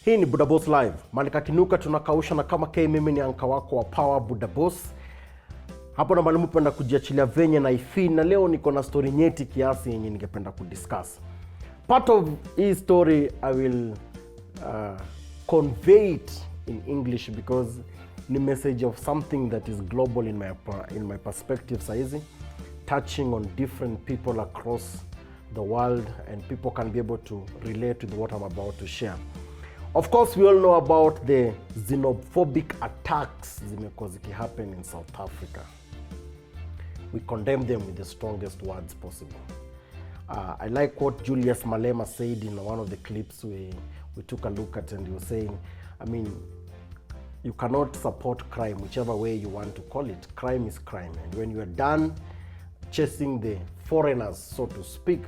Hii ni BudaBoss Live. Malika kinuka tunakausha na kama mimi ni anka wako wa Power BudaBoss. Hapo na mwalimu penda kujiachilia venye na ifi, na leo niko na story nyeti kiasi yenye ningependa kudiscuss. Part of his story I will convey it in English because the message of something that is global in my perspective saizi, touching on different people across the world, and people can be able to relate with what I'm about to share. Of course, we all know about the xenophobic attacks that happen in South Africa. We condemn them with the strongest words possible. I like what Julius Malema said in one of the clips we took a look at, and he was saying, I mean, you cannot support crime, whichever way you want to call it. Crime is crime. And when you are done chasing the foreigners, so to speak,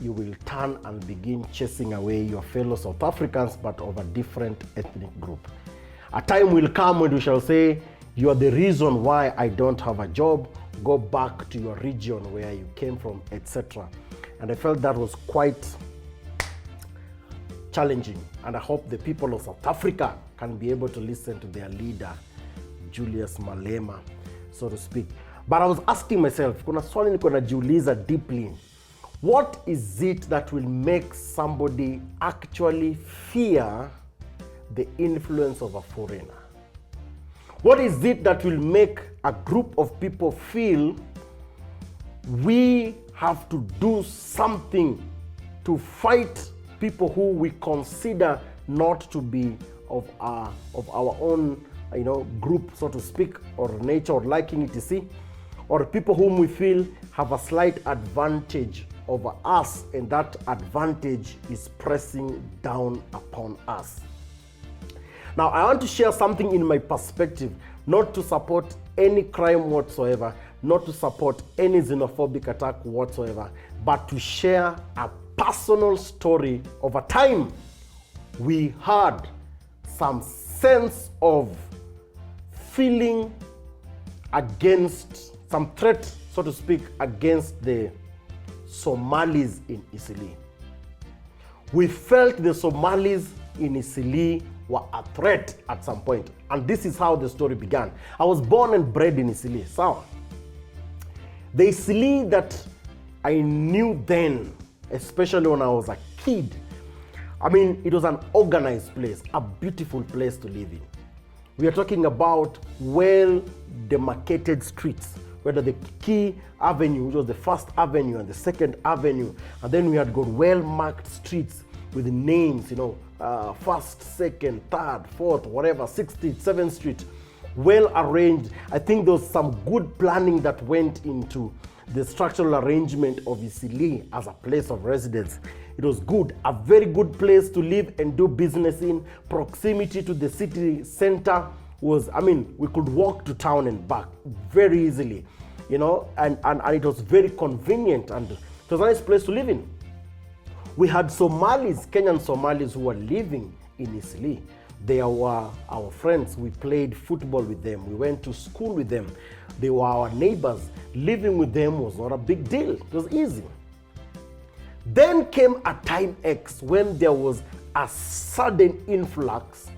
you will turn and begin chasing away your fellow South Africans, but of a different ethnic group. A time will come when we shall say, you are the reason why I don't have a job, go back to your region where you came from, etc. And I felt that was quite challenging, and I hope the people of South Africa can be able to listen to their leader, Julius Malema, so to speak. But I was asking myself, kuna swali niko najiuliza deeply, what is it that will make somebody actually fear the influence of a foreigner? What is it that will make a group of people feel we have to do something to fight people who we consider not to be of our own, group, so to speak, or nature or liking, etc., or people whom we feel have a slight advantage over us, and that advantage is pressing down upon us. Now, I want to share something in my perspective, not to support any crime whatsoever, not to support any xenophobic attack whatsoever, but to share a personal story of a time we had some sense of feeling against, some threat, so to speak, against the Somalis in Isili. We felt the Somalis in Isili were a threat at some point, and this is how the story began. I was born and bred in Isili. So, the Isili that I knew then, especially when I was a kid, I mean, it was an organized place, a beautiful place to live in. We are talking about well-demarcated streets, whether the key avenue, which was the first avenue, and the second avenue, and then we had got well-marked streets with names, first, second, third, fourth, whatever, 6th Street, 7th Street, well arranged. I think there was some good planning that went into the structural arrangement of Isili as a place of residence. It was good, a very good place to live and do business in. Proximity to the city center was, we could walk to town and back very easily, and it was very convenient, and it was a nice place to live in. We had Somalis, Kenyan Somalis, who were living in Isili. They were our friends. We played football with them. We went to school with them. They were our neighbors. Living with them was not a big deal. It was easy. Then came a time X when there was a sudden influx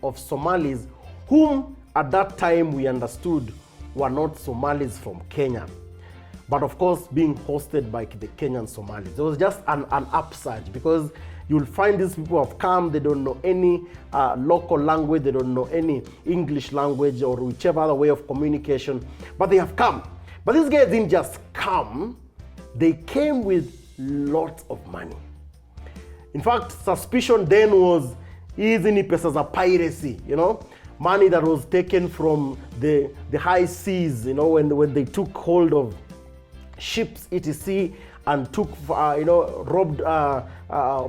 of Somalis whom at that time we understood were not Somalis from Kenya, but of course being hosted by the Kenyan Somalis. There was just an upsurge, because you'll find these people have come, they don't know any local language, they don't know any English language or whichever other way of communication, but they have come. But these guys didn't just come, they came with lots of money. In fact, suspicion then was, easy pesos of piracy, money that was taken from the high seas, when they took hold of ships, etc., and took, robbed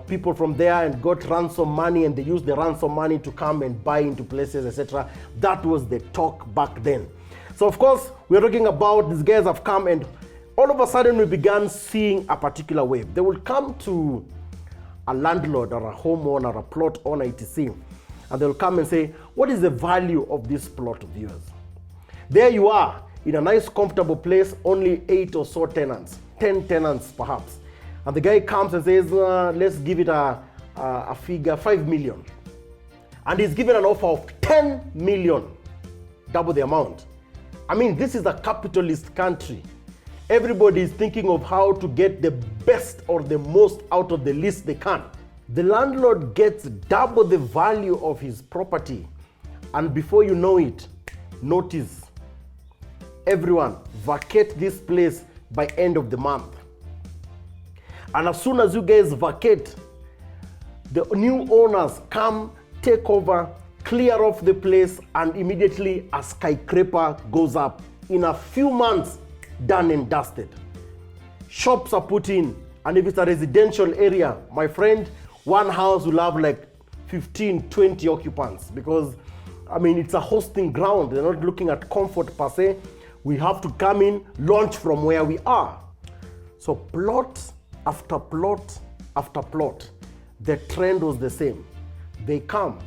people from there and got ransom money, and they used the ransom money to come and buy into places, etc. That was the talk back then. So of course, we're talking about these guys have come, and all of a sudden we began seeing a particular wave. They will come to a landlord or a homeowner or a plot owner, etc., and they'll come and say, what is the value of this plot of yours? There you are, in a nice comfortable place, only 8 or so tenants, 10 tenants perhaps. And the guy comes and says, let's give it a figure, 5 million. and he's given an offer of 10 million, double the amount. I mean, this is a capitalist country. Everybody is thinking of how to get the best or the most out of the least they can. The landlord gets double the value of his property, and before you know it, notice, everyone vacate this place by end of the month. And as soon as you guys vacate, the new owners come, take over, clear off the place, and immediately a skyscraper goes up. In a few months, done and dusted. Shops are put in, and if it's a residential area, my friend, one house will have like 15, 20 occupants, because I mean, it's a hosting ground. They're not looking at comfort per se. We have to come in, launch from where we are. So plot after plot after plot, the trend was the same. They come,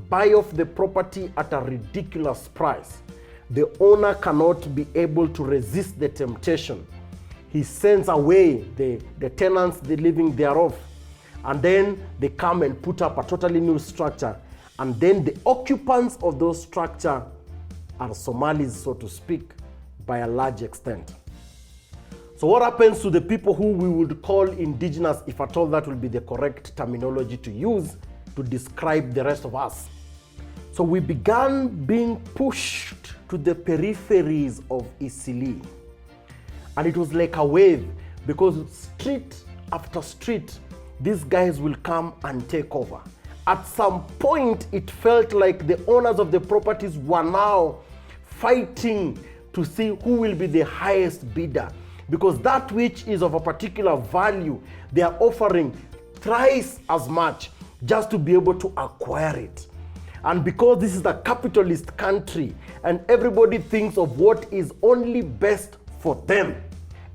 buy off the property at a ridiculous price. The owner cannot be able to resist the temptation. He sends away the tenants, the living thereof. And then they come and put up a totally new structure. And then the occupants of those structures are Somalis, so to speak, by a large extent. So what happens to the people who we would call indigenous, if at all that will be the correct terminology to use to describe the rest of us? So we began being pushed to the peripheries of Isili. And it was like a wave, because street after street, these guys will come and take over. At some point, it felt like the owners of the properties were now fighting to see who will be the highest bidder, because that which is of a particular value, they are offering thrice as much just to be able to acquire it. And because this is a capitalist country and everybody thinks of what is only best for them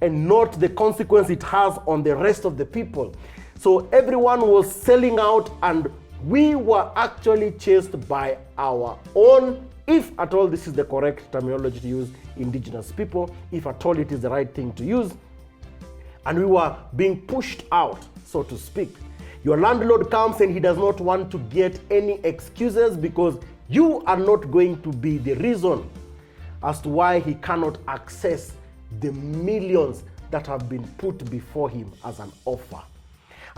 and not the consequence it has on the rest of the people, so everyone was selling out, and we were actually chased by our own, if at all this is the correct terminology to use, indigenous people, if at all it is the right thing to use. And we were being pushed out, so to speak. Your landlord comes and he does not want to get any excuses, because you are not going to be the reason as to why he cannot access the millions that have been put before him as an offer.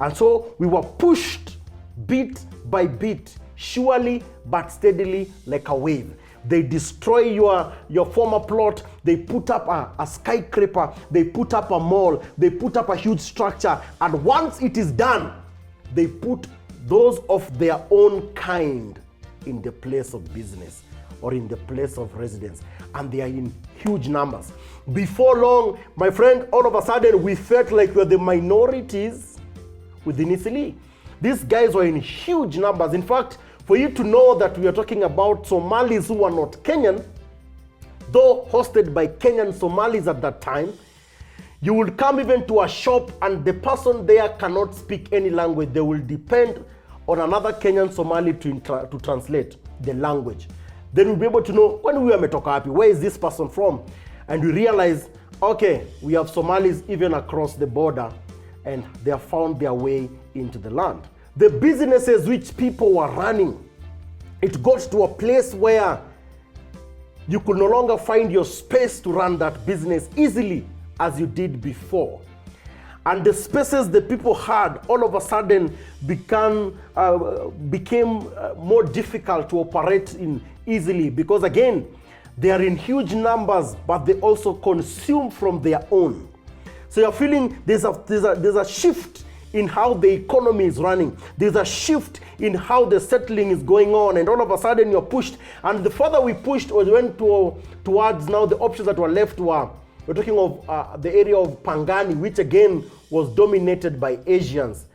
And so we were pushed bit by bit, surely but steadily, like a wave. They destroy your former plot, they put up a skyscraper, they put up a mall, they put up a huge structure, and once it is done, they put those of their own kind in the place of business or in the place of residence, and they are in huge numbers. Before long, my friend, all of a sudden we felt like we're the minorities within Isili. These guys were in huge numbers. In fact, for you to know that we are talking about Somalis who are not Kenyan, though hosted by Kenyan Somalis at that time, you will come even to a shop and the person there cannot speak any language. They will depend on another Kenyan Somali to translate the language. Then we'll be able to know, when we are metoka happy, where is this person from? And we realize, okay, we have Somalis even across the border, and they have found their way into the land. The businesses which people were running, it got to a place where you could no longer find your space to run that business easily as you did before. And the spaces the people had all of a sudden became more difficult to operate in easily, because again, they are in huge numbers, but they also consume from their own. So you're feeling there's a shift in how the economy is running. There's a shift in how the settling is going on, and all of a sudden you're pushed. And the further we pushed, or went towards now, the options that were left were, we're talking of the area of Pangani, which again was dominated by Asians,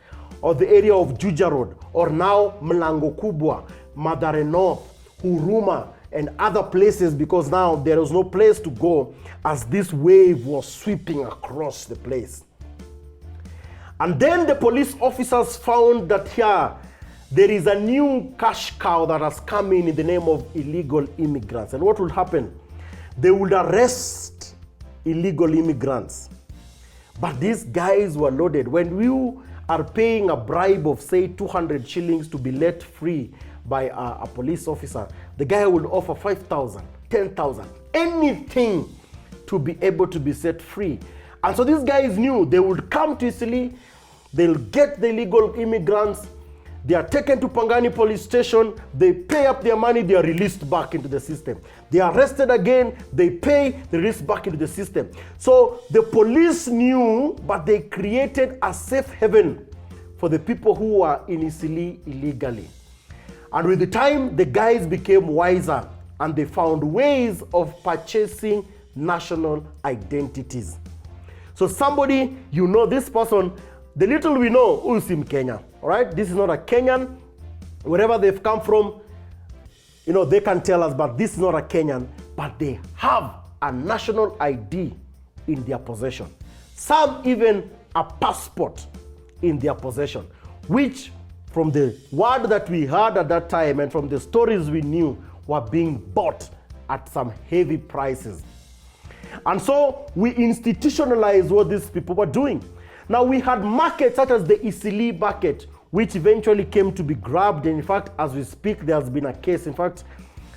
or the area of Juja Road, or now Mlango Kubwa, Madare North, Huruma, and other places, because now there was no place to go as this wave was sweeping across the place. And then the police officers found that here, there is a new cash cow that has come in the name of illegal immigrants. And what will happen? They would arrest illegal immigrants. But these guys were loaded. When you are paying a bribe of, say, 200 shillings to be let free by a police officer, the guy would offer 5,000, 10,000, anything to be able to be set free. And so these guys knew they would come to Eastleigh, they'll get the illegal immigrants, they are taken to Pangani police station, they pay up their money, they are released back into the system. They are arrested again, they pay, they release back into the system. So the police knew, but they created a safe haven for the people who were in Eastleigh illegally. And with the time, the guys became wiser and they found ways of purchasing national identities. So somebody, you know this person, the little we know, Usim Kenya, all right? This is not a Kenyan. Wherever they've come from, you know, they can tell us, but this is not a Kenyan, but they have a national ID in their possession. Some even a passport in their possession, which from the word that we heard at that time and from the stories we knew were being bought at some heavy prices. And so we institutionalized what these people were doing. Now we had markets such as the Eastleigh market, which eventually came to be grabbed. And in fact, as we speak, there has been a case. In fact,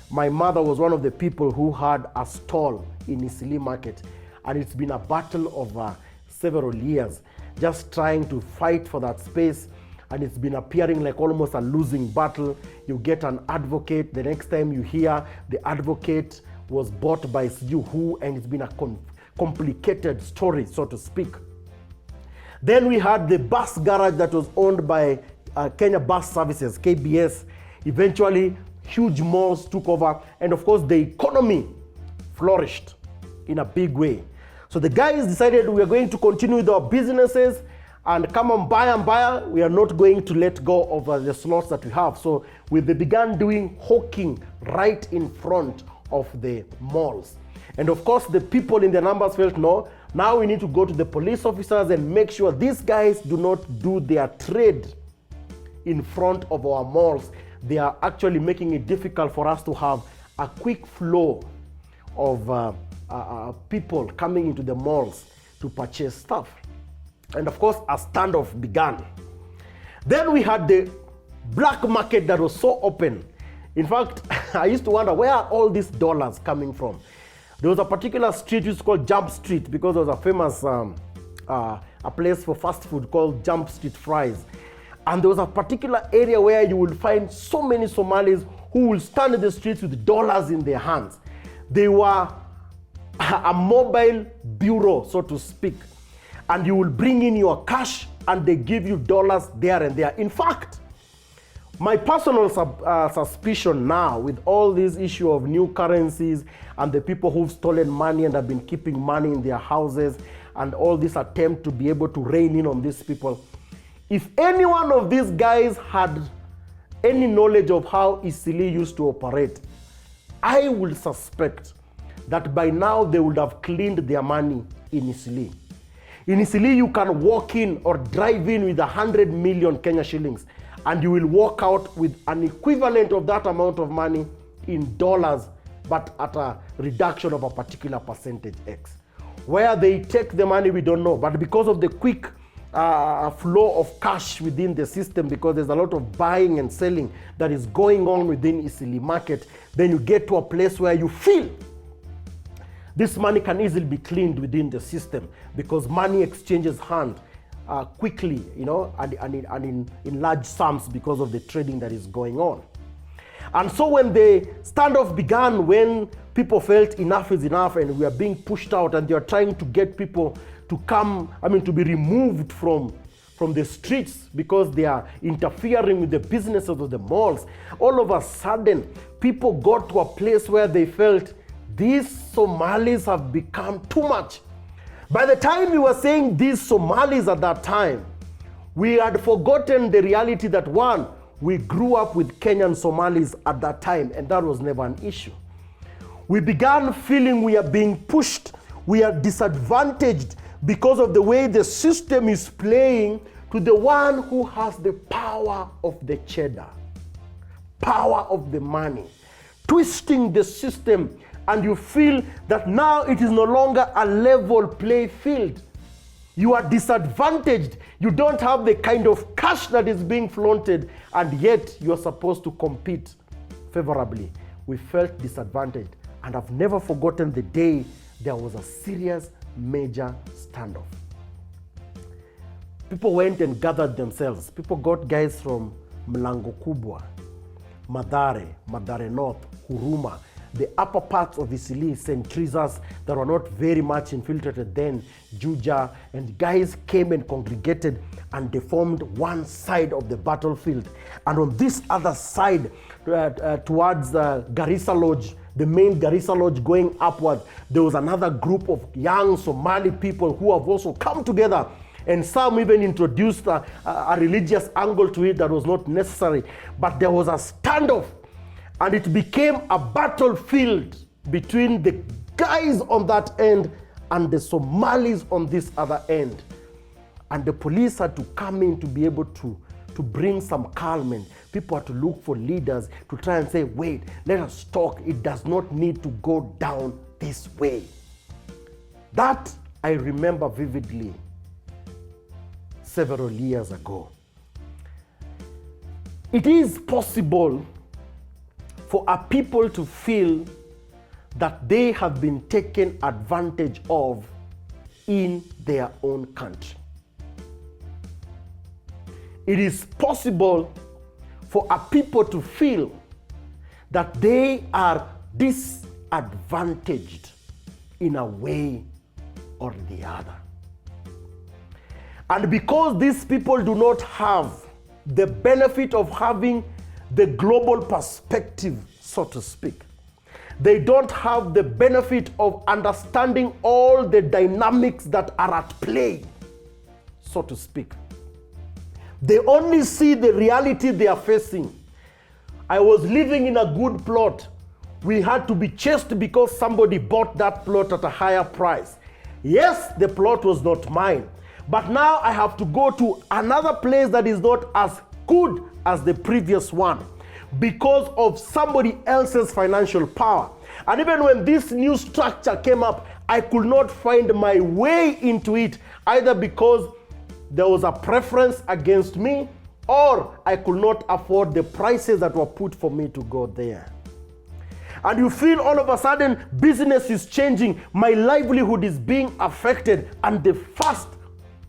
my mother was one of the people who had a stall in Eastleigh market. And it's been a battle over several years, just trying to fight for that space. And it's been appearing like almost a losing battle. You get an advocate, the next time you hear the advocate was bought by you who, and it's been a complicated story, so to speak. Then we had the bus garage that was owned by Kenya Bus Services, KBS. Eventually, huge malls took over, and of course, the economy flourished in a big way. So the guys decided we are going to continue with our businesses and come and buy. We are not going to let go of the slots that we have. So they began doing hawking right in front of the malls. And of course, the people in the numbers felt, no, now we need to go to the police officers and make sure these guys do not do their trade in front of our malls. They are actually making it difficult for us to have a quick flow of people coming into the malls to purchase stuff. And of course, a standoff began. Then we had the black market that was so open. In fact, I used to wonder, where are all these dollars coming from? There was a particular street which is called Jump Street because there was a famous a place for fast food called Jump Street Fries. And there was a particular area where you will find so many Somalis who will stand in the streets with dollars in their hands. They were a mobile bureau, so to speak. And you will bring in your cash and they give you dollars there and there. In fact, my personal suspicion now with all this issue of new currencies and the people who've stolen money and have been keeping money in their houses and all this attempt to be able to rein in on these people, if any one of these guys had any knowledge of how Eastleigh used to operate, I will suspect that by now they would have cleaned their money in Eastleigh. In Eastleigh, you can walk in or drive in with 100 million Kenya shillings and you will walk out with an equivalent of that amount of money in dollars, but at a reduction of a particular percentage X. Where they take the money, we don't know. But because of the quick flow of cash within the system, because there's a lot of buying and selling that is going on within Eastleigh market, then you get to a place where you feel this money can easily be cleaned within the system because money exchanges hands quickly, you know, and in large sums because of the trading that is going on. And so when the standoff began, when people felt enough is enough and we are being pushed out and they are trying to get people to come, to be removed from the streets because they are interfering with the businesses of the malls, all of a sudden, people got to a place where they felt these Somalis have become too much. By the time we were saying these Somalis at that time, we had forgotten the reality that one, we grew up with Kenyan Somalis at that time, and that was never an issue. We began feeling we are being pushed, we are disadvantaged because of the way the system is playing to the one who has the power of the cheddar, power of the money, twisting the system, and you feel that now it is no longer a level play field. You are disadvantaged. You don't have the kind of cash that is being flaunted, and yet you are supposed to compete favorably. We felt disadvantaged, and I've never forgotten the day there was a serious, major standoff. People went and gathered themselves. People got guys from Mlango Kubwa, Mathare North, Huruma, the upper parts of Isili, St. Teresa's that were not very much infiltrated then, Juja, and guys came and congregated and they formed one side of the battlefield. And on this other side, towards Garissa Lodge, the main Garissa Lodge going upward, there was another group of young Somali people who have also come together. And some even introduced a religious angle to it that was not necessary. But there was a standoff, and it became a battlefield between the guys on that end and the Somalis on this other end. And the police had to come in to be able to bring some calming. People had to look for leaders to try and say, wait, let us talk. It does not need to go down this way. That I remember vividly several years ago. It is possible for a people to feel that they have been taken advantage of in their own country. It is possible for a people to feel that they are disadvantaged in a way or the other. And because these people do not have the benefit of having the global perspective, so to speak, they don't have the benefit of understanding all the dynamics that are at play, so to speak. They only see the reality they are facing. I was living in a good plot. We had to be chased because somebody bought that plot at a higher price. Yes, the plot was not mine. But now I have to go to another place that is not as good as the previous one because of somebody else's financial power. And even when this new structure came up, I could not find my way into it, either because there was a preference against me or I could not afford the prices that were put for me to go there. And you feel all of a sudden business is changing, my livelihood is being affected, and the first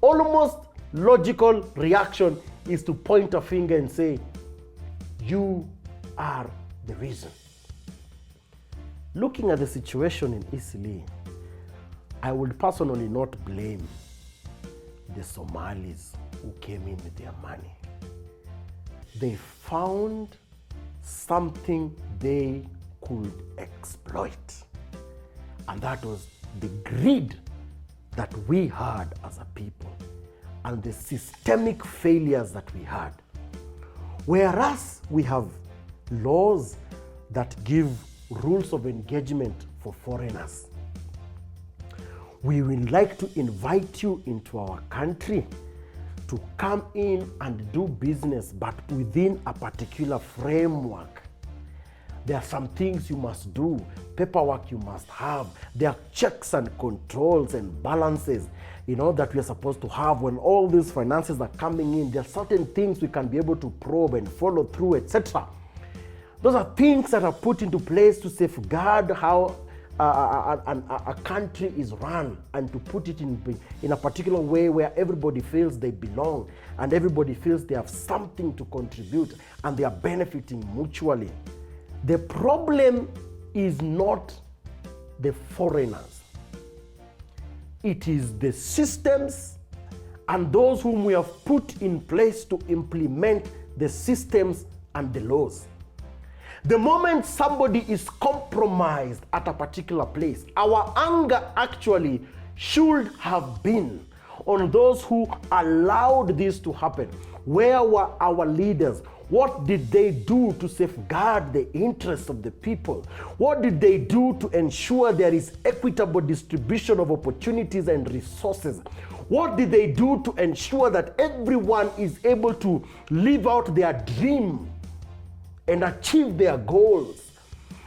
almost logical reaction is to point a finger and say, you are the reason. Looking at the situation in Isili, I would personally not blame the Somalis who came in with their money. They found something they could exploit. And that was the greed that we had as a people and the systemic failures that we had. Whereas we have laws that give rules of engagement for foreigners, we would like to invite you into our country to come in and do business, but within a particular framework. There are some things you must do, paperwork you must have. There are checks and controls and balances, that we are supposed to have when all these finances are coming in. There are certain things we can be able to probe and follow through, etc. Those are things that are put into place to safeguard how a country is run and to put it in a particular way where everybody feels they belong and everybody feels they have something to contribute and they are benefiting mutually. The problem is not the foreigners. It is the systems and those whom we have put in place to implement the systems and the laws. The moment somebody is compromised at a particular place, our anger actually should have been on those who allowed this to happen. Where were our leaders? What did they do to safeguard the interests of the people? What did they do to ensure there is equitable distribution of opportunities and resources? What did they do to ensure that everyone is able to live out their dream and achieve their goals?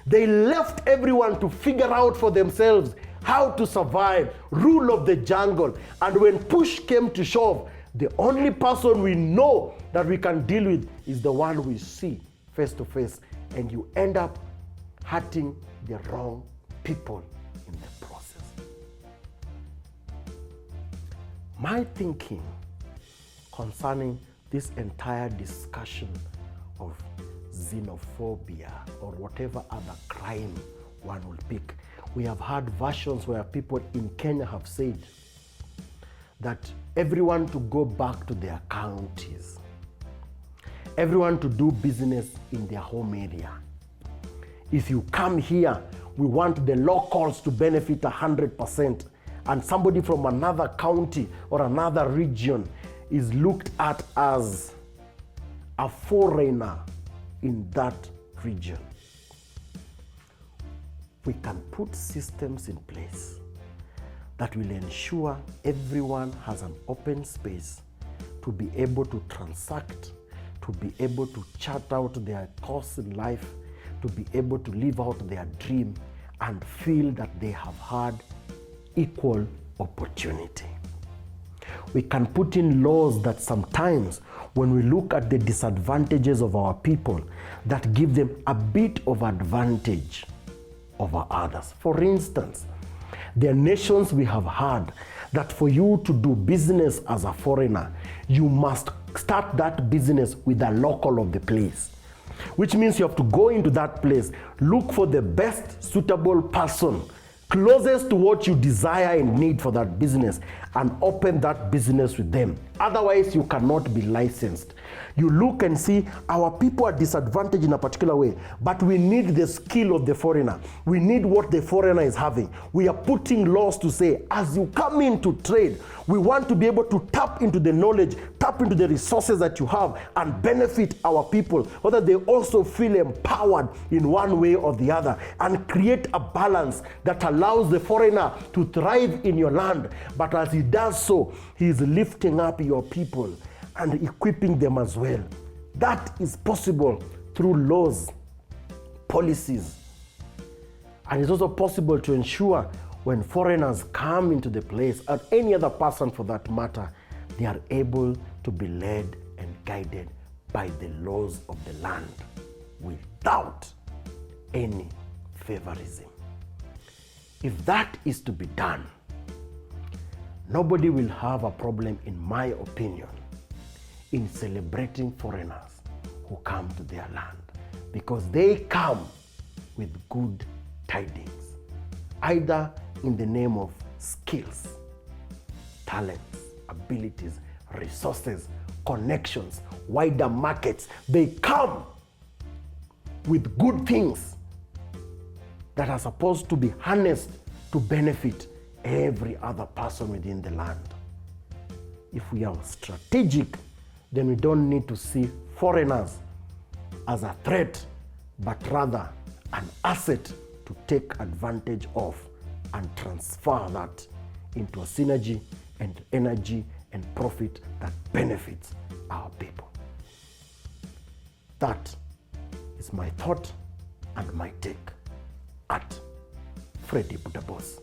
They left everyone to figure out for themselves how to survive, rule of the jungle. And when push came to shove, the only person we know that we can deal with is the one we see face to face. And you end up hurting the wrong people in the process. My thinking concerning this entire discussion of xenophobia or whatever other crime one will pick, we have had versions where people in Kenya have said that everyone to go back to their counties, everyone to do business in their home area. If you come here, we want the locals to benefit 100%, and somebody from another county or another region is looked at as a foreigner in that region. We can put systems in place that will ensure everyone has an open space to be able to transact, to be able to chart out their course in life, to be able to live out their dream and feel that they have had equal opportunity. We can put in laws that sometimes when we look at the disadvantages of our people, that give them a bit of advantage over others. For instance, there are nations we have heard that for you to do business as a foreigner, you must start that business with a local of the place, which means you have to go into that place, look for the best suitable person closest to what you desire and need for that business, and open that business with them. Otherwise, you cannot be licensed. You look and see our people are disadvantaged in a particular way, but we need the skill of the foreigner. We need what the foreigner is having. We are putting laws to say, as you come into trade, we want to be able to tap into the knowledge, tap into the resources that you have and benefit our people, so that they also feel empowered in one way or the other, and create a balance that allows the foreigner to thrive in your land. But as he does so, he is lifting up your people and equipping them as well. That is possible through laws, policies. And it's also possible to ensure when foreigners come into the place, or any other person for that matter, they are able to be led and guided by the laws of the land without any favorism. If that is to be done, nobody will have a problem, in my opinion, in celebrating foreigners who come to their land, because they come with good tidings, either in the name of skills, talents, abilities, resources, connections, wider markets. They come with good things that are supposed to be harnessed to benefit every other person within the land. If we are strategic, then we don't need to see foreigners as a threat, but rather an asset to take advantage of and transfer that into a synergy and energy and profit that benefits our people. That is my thought and my take at Freddy BudaBoss.